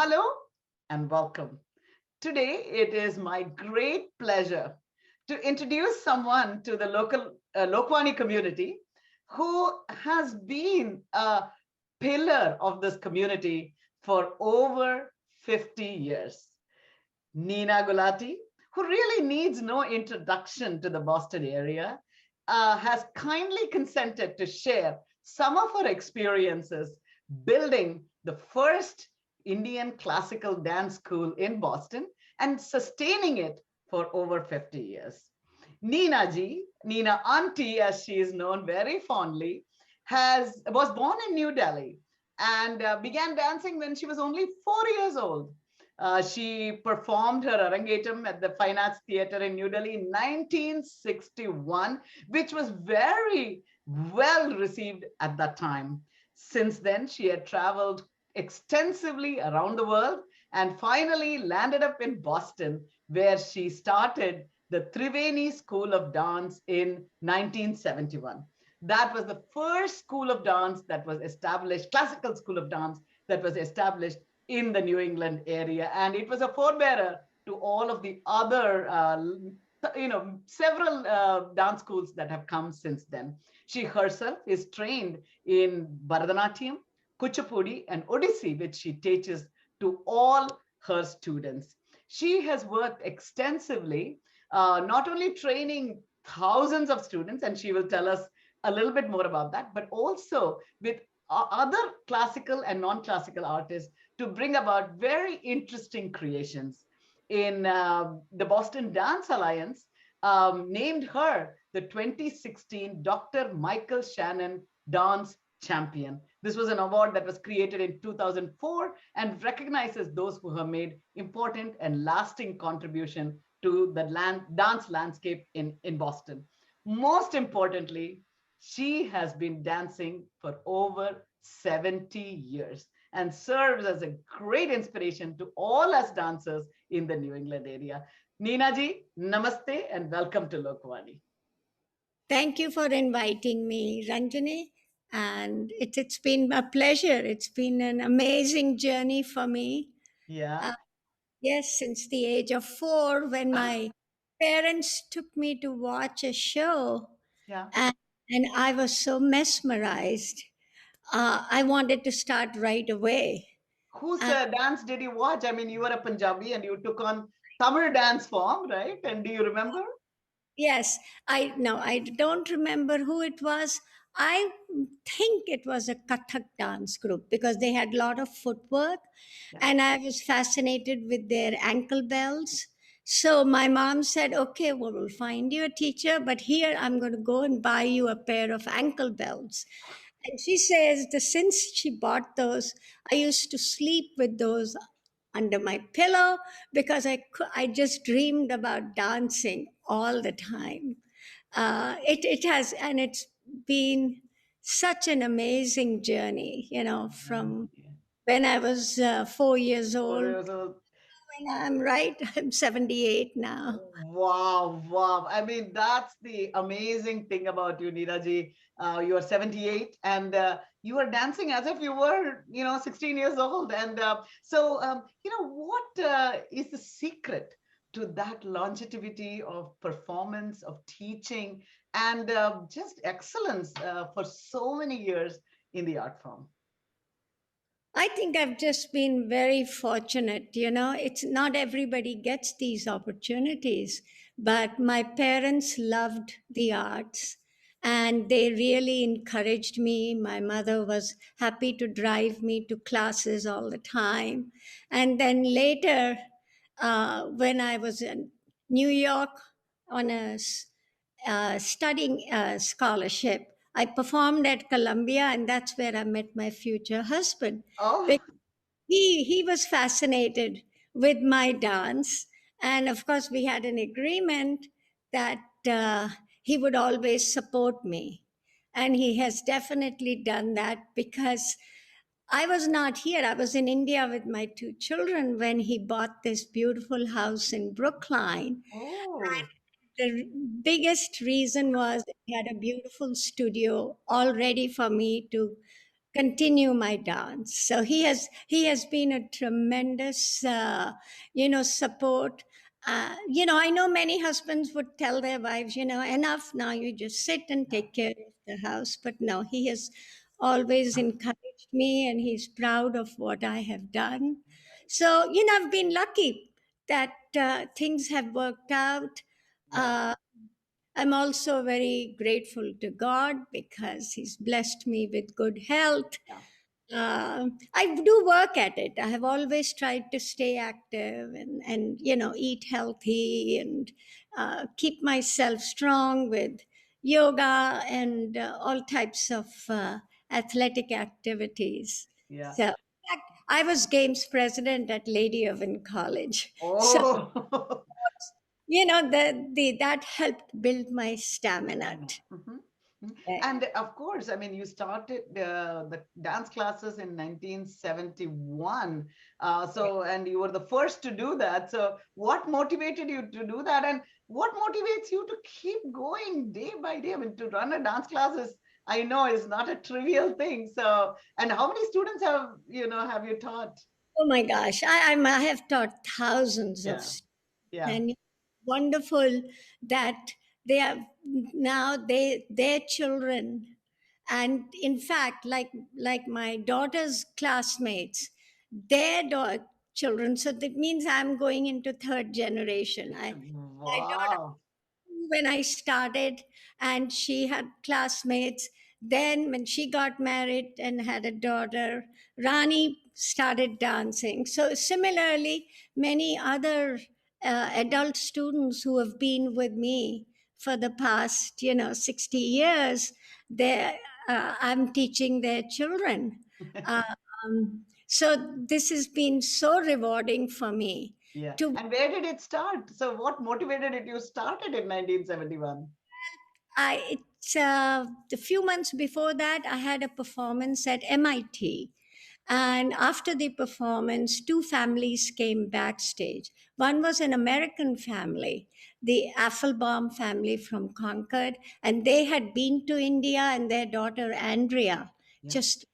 Hello and welcome. Today, it is my great pleasure to introduce someone to the local Lokvani community who has been a pillar of this community for over 50 years. Neena Gulati, who really needs no introduction to the Boston area, has kindly consented to share some of her experiences building the first Indian classical dance school in Boston and sustaining it for over 50 years. Neena ji, Neena Auntie, as she is known very fondly, was born in New Delhi and began dancing when she was only 4 years old. She performed her Arangetam at the Fine Arts Theatre in New Delhi in 1961, which was very well received at that time. Since then, she had traveled extensively around the world and finally landed up in Boston, where she started the Triveni School of Dance in 1971. That was the first school of dance that was established, classical school of dance that was established in the New England area. And it was a forebearer to all of the other, several dance schools that have come since then. She herself is trained in Bharatanatyam, Kuchipudi, and Odissi, which she teaches to all her students. She has worked extensively, not only training thousands of students, and she will tell us a little bit more about that, but also with other classical and non-classical artists to bring about very interesting creations. In the Boston Dance Alliance, named her the 2016 Dr. Michael Shannon Dance Champion. This was an award that was created in 2004 and recognizes those who have made important and lasting contribution to the dance landscape in Boston. Most importantly, she has been dancing for over 70 years and serves as a great inspiration to all us dancers in the New England area. Neena ji, namaste and welcome to Lokvani. Thank you for inviting me, Ranjani. And it's been a pleasure. It's been an amazing journey for me. Yeah, Uh, yes, since the age of 4, when my parents took me to watch a show, yeah. and, and I was so mesmerized. I wanted to start right away. Whose And dance did you watch? I mean, you were a Punjabi and you took on Tamil dance form, right? And do you remember? yes, I no, I don't remember who it was. I think it was a Kathak dance group because they had a lot of footwork, Yeah. and I was fascinated with their ankle bells. So my mom said, "Okay, well, we'll find you a teacher, but here I'm going to go and buy you a pair of ankle bells." And she says that since she bought those, I used to sleep with those under my pillow because I just dreamed about dancing all the time. It has, and it's been such an amazing journey, from Yeah. when I was 4 years old. So, When I'm right, I'm 78 now. wow, wow. I mean, that's the amazing thing about you, Neeraji. You are 78 and you are dancing as if you were, 16 years old. And what is the secret to that longevity of performance, of teaching, and just excellence for so many years in the art form? I think I've just been very fortunate. It's not everybody gets these opportunities, but my parents loved the arts and they really encouraged me. My mother was happy to drive me to classes all the time. And then later, when I was in New York on a studying scholarship, I performed at Columbia, and that's where I met my future husband. Oh, He was fascinated with my dance, and of course we had an agreement that he would always support me, and he has definitely done that because I was not here. I was in India with my 2 children when he bought this beautiful house in Brookline. oh, The biggest reason was he had a beautiful studio all ready for me to continue my dance. So he has been a tremendous support. I know many husbands would tell their wives, enough now, you just sit and Yeah, take care of the house. But no, he has always encouraged me, and he's proud of what I have done. So I've been lucky that things have worked out. yeah, uh, I'm also very grateful to God because He's blessed me with good health. yeah, I do work at it. I have always tried to stay active and eat healthy and keep myself strong with yoga and all types of athletic activities. yeah. So, in fact, I was games president at Lady Oven College. So, Oh, that helped build my stamina. stamina. Mhm. Mhm. Yeah. And of course, I mean, you started the dance classes in 1971. And you were the first to do that. So, what motivated you to do that? And what motivates you to keep going day by day? I mean, to run a dance classes, I know is not a trivial thing. So, and how many students have you taught? Oh my gosh, I have taught thousands of Yeah, students, yeah, and it's wonderful that they have now their children, and in fact, like my daughter's classmates, their children. So that means I'm going into third generation. My daughter wow. when I started, and she had classmates. Then, when she got married and had a daughter, Rani started dancing. So, similarly, many other adult students who have been with me for the past, 60 years, I'm teaching their children. So, this has been so rewarding for me Yeah. to And where did it start? So what motivated it? You started in 1971. it's a few months before that, I had a performance at MIT. And after the performance, two families came backstage. One was an American family, the Afflebaum family from Concord, and they had been to India, and their daughter Andrea Yeah. just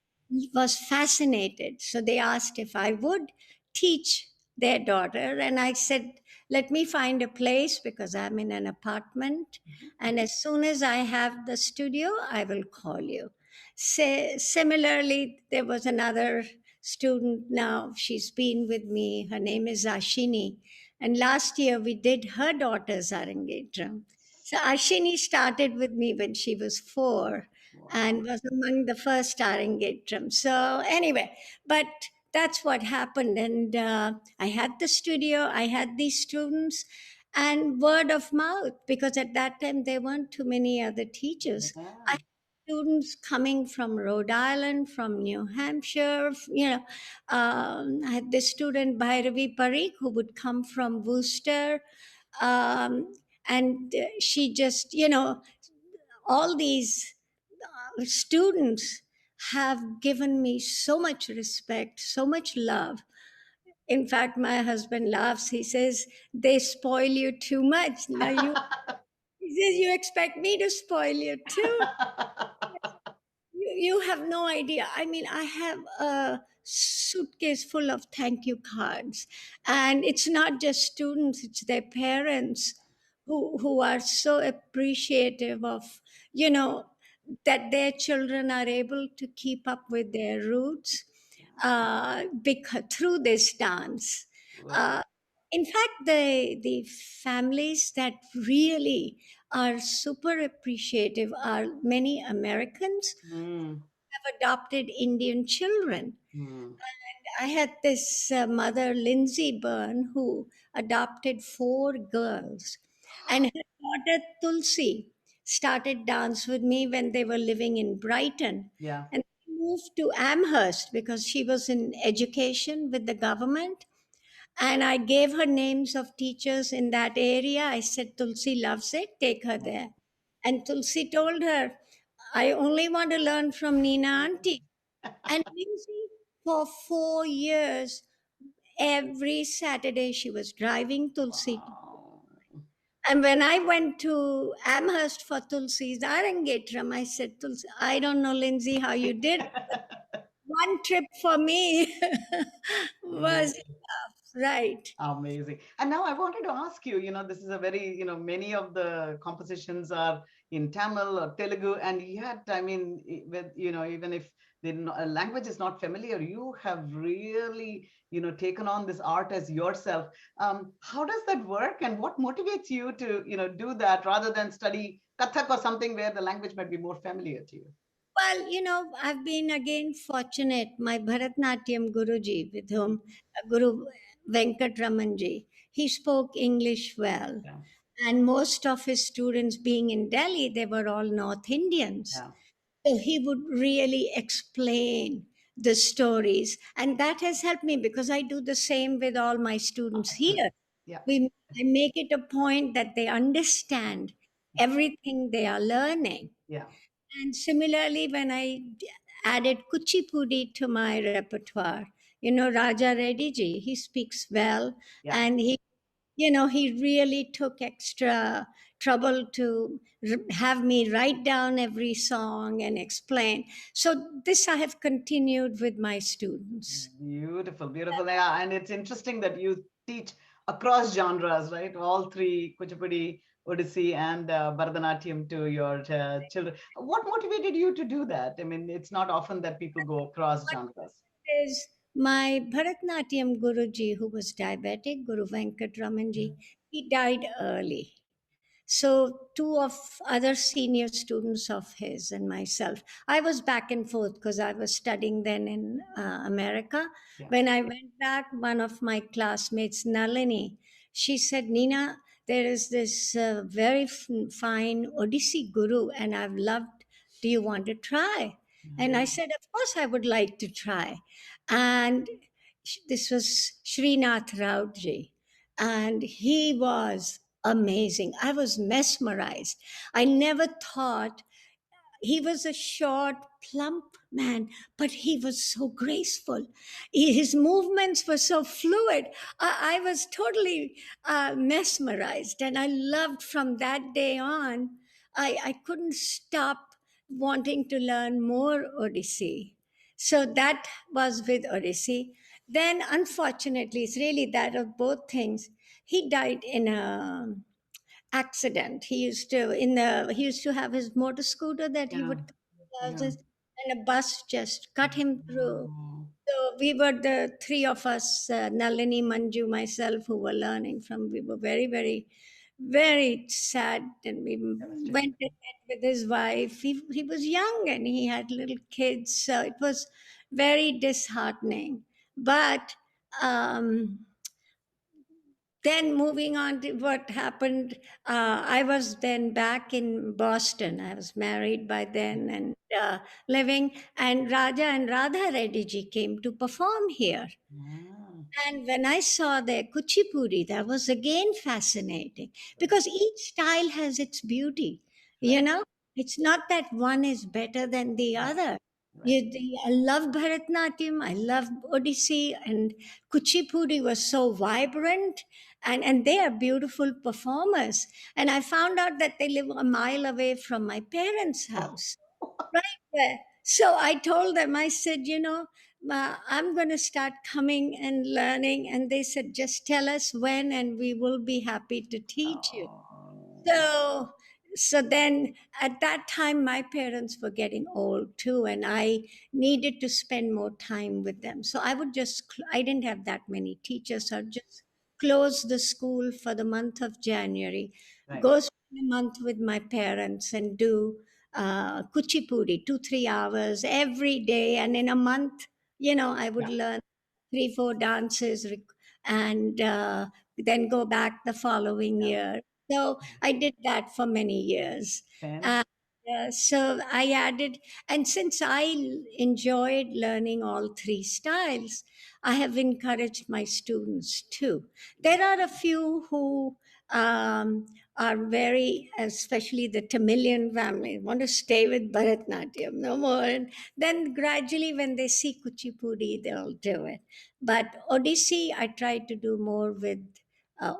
was fascinated. So they asked if I would teach their daughter, and I said, let me find a place because I'm in an apartment. Mhm. And as soon as I have the studio, I will call you. Similarly, there was another student now. She's been with me. Her name is Ashini. And last year we did her daughter's Arangetram. So Ashini started with me when she was 4 Wow. and was among the first Arangetram. So, anyway, but that's what happened. And I had the studio, I had these students, and word of mouth, because at that time there weren't too many other teachers. I Yeah. had students coming from Rhode Island, from New Hampshire. I had this student Bhairavi Parikh who would come from Worcester, um, and she just, all these students have given me so much respect, so much love. In fact, my husband laughs. He says, they spoil you too much. Now he says, you expect me to spoil you too? You have no idea. I mean, I have a suitcase full of thank you cards. And it's not just students, it's their parents who are so appreciative of, you know, that their children are able to keep up with their roots because, through this dance. Wow. Uh, in fact, the families that really are super appreciative are many Americans Mm, have adopted Indian children. mm. I had this mother, Lindsay Byrne, who adopted 4 girls. And her daughter, Tulsi, started dance with me when they were living in Brighton. Yeah. And they moved to Amherst because she was in education with the government. And I gave her names of teachers in that area. I said, Tulsi loves it, take her Yeah. there. And Tulsi told her, I only want to learn from Neena Auntie. And Lindsay, for 4 years, every Saturday she was driving Tulsi. Wow. And when I went to Amherst for Tulsi's Arangetram, I said, Tulsi, I don't know, Lindsay, how you did. one trip for me was Beautiful. right. Amazing. And now I wanted to ask you, this is a very, many of the compositions are in Tamil or Telugu, and yet, I mean, with, even if the language is not familiar, you have really, taken on this art as yourself. How does that work, and what motivates you to, do that rather than study Kathak or something where the language might be more familiar to you? Well, I've been again fortunate. My Bharatnatyam Guruji, with whom Guru Venkatramanji, he spoke English well. Yeah, And most of his students being in Delhi, they were all North Indians. yeah, So he would really explain the stories. And that has helped me because I do the same with all my students absolutely. here. Yeah, I make it a point that they understand everything they are learning. yeah, And similarly, when added Kuchipudi to my repertoire, Raja Reddy ji, he speaks well, yeah. and he really took extra trouble to have me write down every song and explain. So this I have continued with my students. Beautiful, beautiful. Yeah, and it's interesting that you teach across genres, right? All three, Kuchipudi, Odissi, and Bharatanatyam to your children. What motivated you to do that? I mean, it's not often that people go across genres. Is my Bharatnatyam Guruji, who was diabetic, Guru Venkatramanji, he died early. So, two of other senior students of his and myself, I was back and forth because I was studying then in America. Yeah. When I went back, one of my classmates, Nalini, she said, Neena, there is this very fine Odissi guru, and I've loved. Do you want to try? And I said, of course, I would like to try. And this was Srinath Rautji, and he was amazing. I was mesmerized. I never thought he was a short, plump man, but he was so graceful. His movements were so fluid. I was totally mesmerized, and I loved from that day on. I couldn't stop wanting to learn more Odissi. So that was with Odissi. Then, unfortunately, it's really that of both things. He died in a accident. He used to have his motor scooter that he Yeah. would come to Yeah. houses, and a bus just cut him through. Oh, So we were the three of us, Nalini, Manju, myself, who were learning from. We were very, very, very sad, and we devastated. went and met with his wife. He was young and he had little kids, so it was very disheartening. But um, then moving on to what happened, I was then back in Boston. I was married by Yeah. then and living, and Raja and Radha Reddy ji came to perform here. Ah, And when I saw their kuchipudi, that was again fascinating right, because each style has its beauty. You right, know, it's not that one is better than the right, other. right. I love Bharatnatyam, I love Odissi, and Kuchipudi was so vibrant, and they are beautiful performers. And I found out that they live a mile away from my parents' Oh, house. Right there. So I told them, I said, I'm going to start coming and learning. And they said, just tell us when, and we will be happy to teach you. oh, So, so then at that time, my parents were getting old too, and I needed to spend more time with them. So I would I didn't have that many teachers. So I'd just close the school for the month of January, right. go spend a month with my parents and do kuchipudi, 2, 3 hours every day. And in a month, I would Yeah. learn 3, 4 dances and then go back the following Yeah. year. So I did that for many years. Fan. And so I added, and since I enjoyed learning all three styles, I have encouraged my students too. There are a few who um, are very, especially the Tamilian family, want to stay with Bharatnatyam no more. And then gradually, when they see Kuchipudi, they'll do it. But Odissi, I try to do more with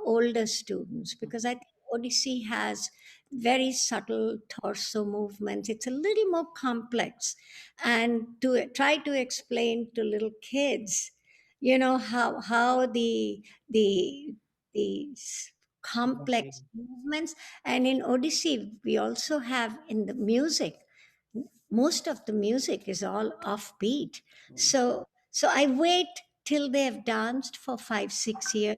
older students because I think Odissi has very subtle torso movements. It's a little more complex. And to try to explain to little kids, how the complex Exactly. movements. And in Odyssey, we also have in the music, most of the music is all offbeat. Mm. So I wait till they have danced for 5 6 years.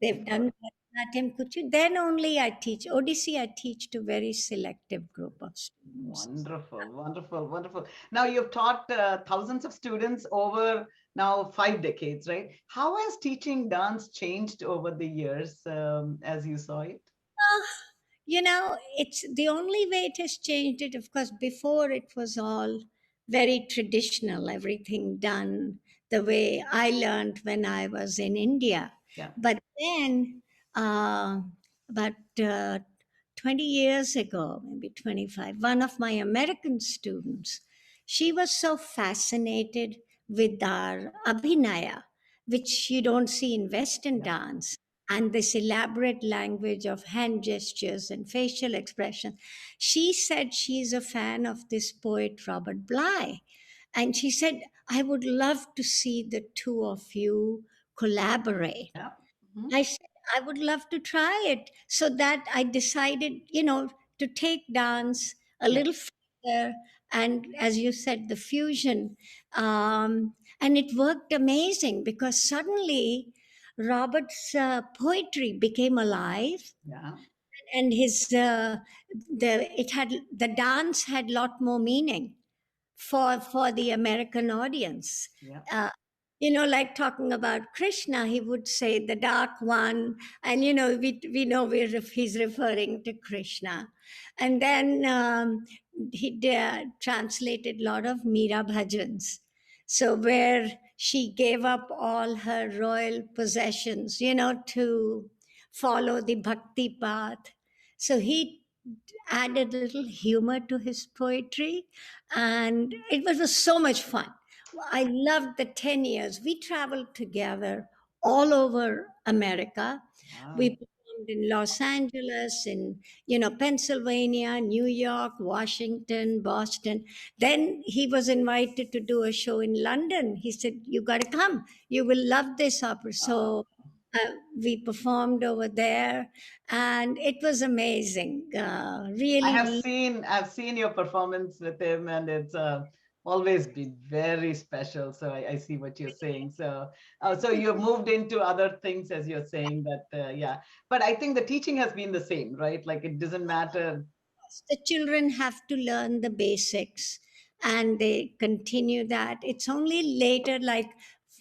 They've done Before. Bharatanatyam Kuchi. Then only I teach. Odissi, I teach to very selective group of students. Wonderful, wonderful, wonderful. Now you've taught thousands of students over now 5 decades, right? How has teaching dance changed over the years as you saw it? It's the only way it has changed it. Of course, before it was all very traditional, everything done the way I learned when I was in India. Yeah, But then, uh, about 20 years ago, maybe 25, one of my American students, she was so fascinated with our abhinaya, which you don't see in Western yeah, dance, and this elaborate language of hand gestures and facial expression. She said she's a fan of this poet, Robert Bly. And she said, I would love to see the two of you collaborate. yeah. Mhm. I said, I would love to try it. So that I decided, to take dance a Yeah, little further. And as you said, the fusion. And it worked amazing because suddenly Robert's poetry became alive, yeah, and the dance had lot more meaning for the American audience. yeah. Uh, like talking about Krishna, he would say the dark one, and we know he's referring to Krishna. And then he translated a lot of Meera bhajans, so where she gave up all her royal possessions, to follow the bhakti path. So he added a little humor to his poetry, and it was so much fun. I loved the 10 years. We traveled together all over America. We Wow. performed in Los Angeles, in Pennsylvania, New York, Washington, Boston. Then he was invited to do a show in London. He said, "You got to come. You will love this opera." Uh, So we performed over there, and it was amazing. Really, I've seen your performance with him, and it's always been very special. So I see what you're saying. So so you've moved into other things as you're saying that, yeah. But I think the teaching has been the same, right? Like it doesn't matter. the children have to learn the basics, and they continue that. It's only later, like,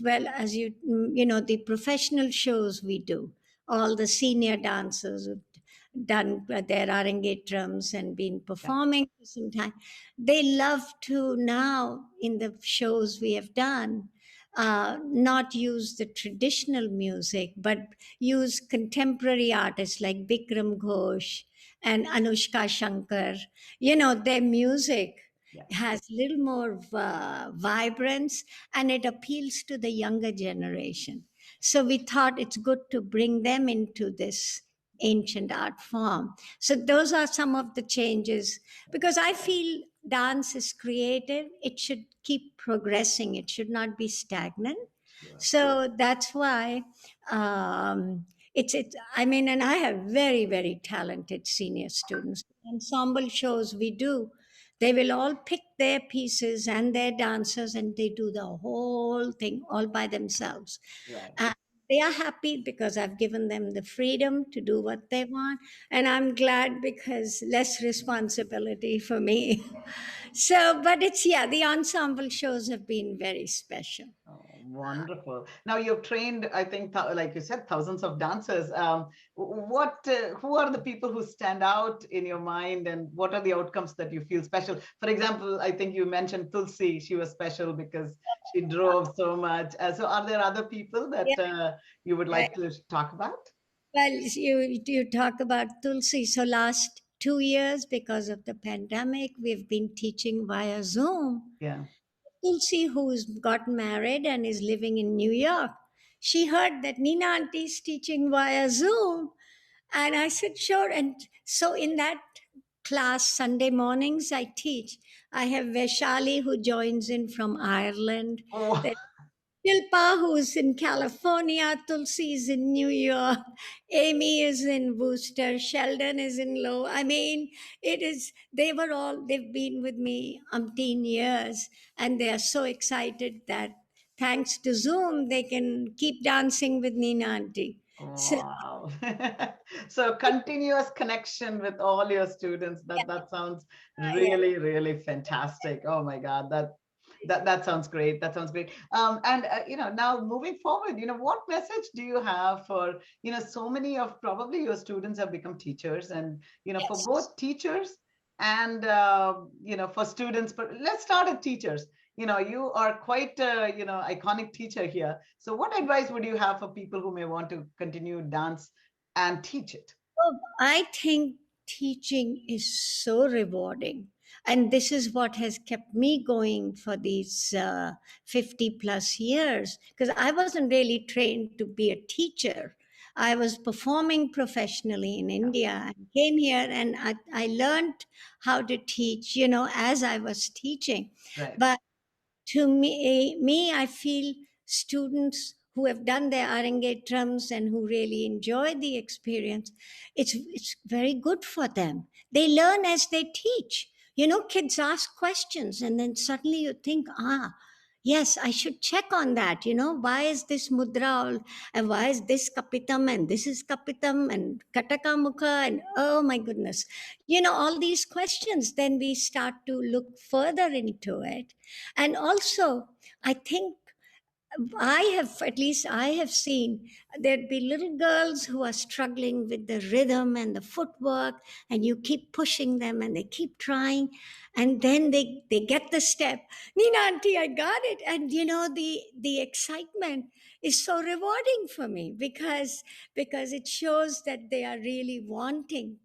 well, as the professional shows we do, all the senior dancers who've done their arangetrams and been Yeah, performing for some time, they love to now, in the shows we have done, not use the traditional music, but use contemporary artists like Bikram Ghosh and Anushka Shankar. Their music yeah, has little more vibrance, and it appeals to the younger generation. So we thought it's good to bring them into this ancient art form. So those are some of the changes, because I feel dance is creative. It should keep progressing. It should not be stagnant. sure. So that's why it's I mean, and I have very, very talented senior students. Ensemble shows we do, they will all pick their pieces and their dancers, and they do the whole thing all by themselves. Right. And they are happy because I've given them the freedom to do what they want. And I'm glad because less responsibility for me. So, but yeah, the ensemble shows have been very special. Oh, wonderful. Now you've trained, I think, like you said, thousands of dancers. Who are the people who stand out in your mind, and what are the outcomes that you feel special? For example, I think you mentioned Tulsi. She was special because she drove so much. So, are there other people that Yeah. you would Right. like to talk about? Well, you talk about Tulsi. So last 2 years, because of the pandemic, we've been teaching via Zoom. Yeah. Tulsi, who's got married and is living in New York, she heard that Nina Auntie is teaching via Zoom. And I said, sure. And so in that class Sunday mornings. I teach. I have Vaishali who joins in from Ireland. Oh, There's Shilpa who's in California. Tulsi is in New York. Amy is in Worcester. Sheldon is in Low. I mean, it is. They've been with me umpteen years, and they are so excited that thanks to Zoom they can keep dancing with Neena Auntie. So wow. So continuous connection with all your students. That sounds yeah, really, really fantastic. Oh my God, that sounds great. That sounds great. And now moving forward, what message do you have for, so many of probably your students have become teachers, and for yes. both teachers and for students. But let's start at teachers. You are quite iconic teacher here. So what advice would you have for people who may want to continue dance and teach it? Oh, I think teaching is so rewarding. And this is what has kept me going for these 50 plus years. Because I wasn't really trained to be a teacher. I was performing professionally in Yeah, India. I came here and I learned how to teach, as I was teaching. right. But to me, I feel students who have done their arangetrams and who really enjoy the experience, it's very good for them. They learn as they teach. Kids ask questions, and then suddenly you think, yes, I should check on that. Why is this mudra and why is this kapitam and this is kapitam and kataka mukha and oh my goodness. All these questions. Then we start to look further into it. And also, I think at least I have seen there'd be little girls who are struggling with the rhythm and the footwork, and you keep pushing them and they keep trying, and then they get the step. Neena Auntie, I got it. And the excitement is so rewarding for me because it shows that they are really wanting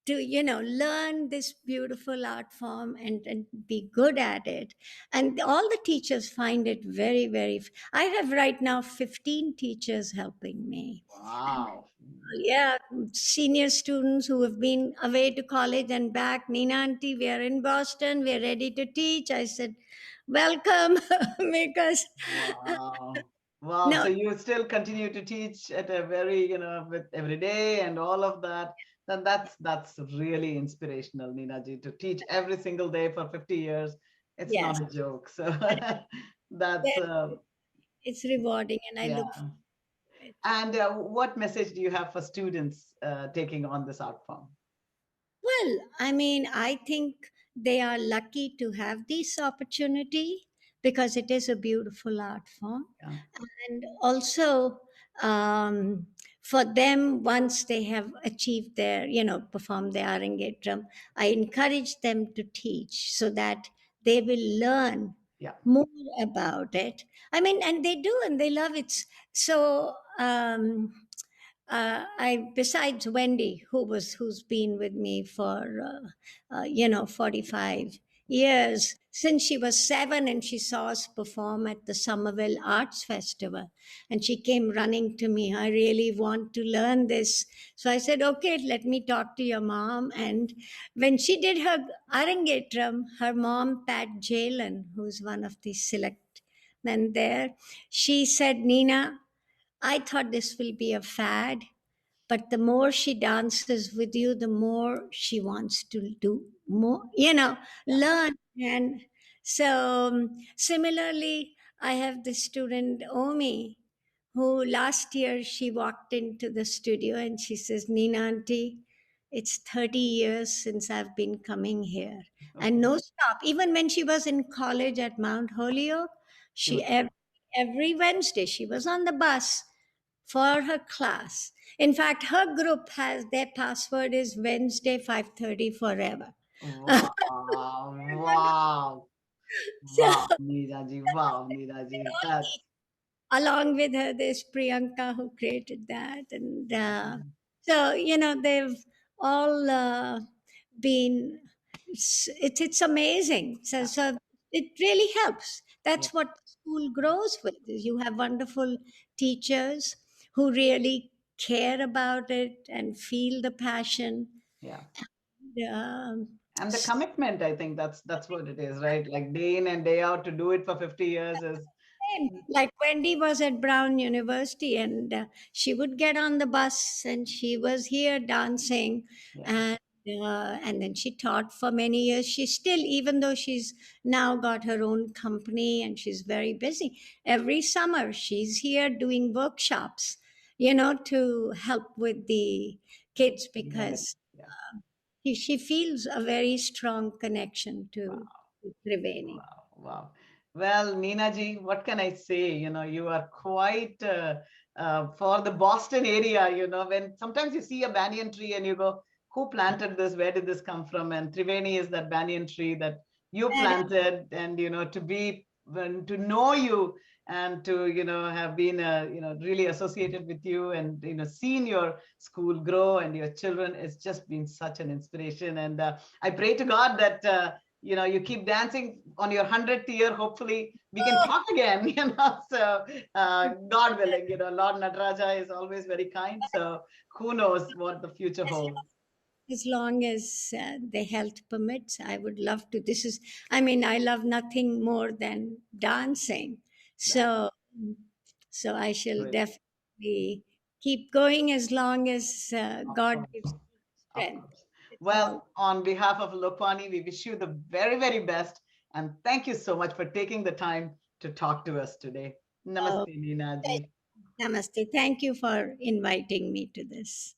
to learn this beautiful art form and be good at it. And all the teachers find it very I have right now 15 teachers helping me. Wow. Yeah, senior students who have been away to college and back. Neena Auntie, we are in Boston, we are ready to teach. I said welcome. Because Wow. Wow. no, So you still continue to teach at a very, with every day and all of that. Then that's really inspirational, Neena ji, to teach every single day for 50 years. It's yes, not a joke. So that's it's rewarding and I look yeah. forward to it. And what message do you have for students taking on this art form? Well, I mean, I think they are lucky to have this opportunity because it is a beautiful art form. Yeah. And also, um, for them, once they have achieved their, performed their Arangetram, I encourage them to teach so that they will learn Yeah. more about it. I mean, and they do, and they love it. So, I besides Wendy, who's been with me for 45 years since she was 7, and she saw us perform at the Somerville Arts Festival, and she came running to me. I really want to learn this, so I said, "Okay, let me talk to your mom." And when she did her arangetram, her mom Pat Jalen, who's one of the select men there, she said, "Neena, I thought this will be a fad, but the more she dances with you, the more she wants to do more, Yeah. learn." And so, similarly, I have this student, Omi, who last year she walked into the studio and she says, "Neena Auntie, it's 30 years since I've been coming here." And Okay. no stop. Even when she was in college at Mount Holyoke, She she would come. every Wednesday she was on the bus for her class. In fact, her group has their password is Wednesday 5:30 forever. Wow. Wow. So Wow, Neeraji. Wow, Neeraji. That's along with her, there's Priyanka who created that, and so they've all been. It's amazing. So yeah, so it really helps. yeah, That's what school grows with. Is you have wonderful teachers who really care about it and feel the passion. yeah. And the commitment, I think that's what it is, right? Like day in and day out to do it for 50 years is, same. Like Wendy was at Brown University, and she would get on the bus, and she was here dancing, yeah, and then she taught for many years. She still, even though she's now got her own company and she's very busy, every summer she's here doing workshops, to help with the kids yeah, because yeah. she feels a very strong connection to Triveni. Wow, wow. Well, Neena ji, what can I say? You are quite for the Boston area. When sometimes you see a banyan tree and you go, who planted this? Where did this come from? And Triveni is that banyan tree that you planted, and to be to know you and to have been really associated with you, and seen your school grow and your children, it's just been such an inspiration. And I pray to God that you keep dancing on your 100th year. Hopefully we can talk again. So God willing, Lord Nataraja is always very kind, so who knows what the future holds. As long as the health permits, I would love to. I mean, I love nothing more than dancing. That So, I shall great. definitely keep going as long as Of God gives course. me Of strength. course. It's all. Well, on behalf of Lokvani, we wish you the very, very best, and thank you so much for taking the time to talk to us today. Oh, Namaste, Neena ji. namaste. Thank you for inviting me to this.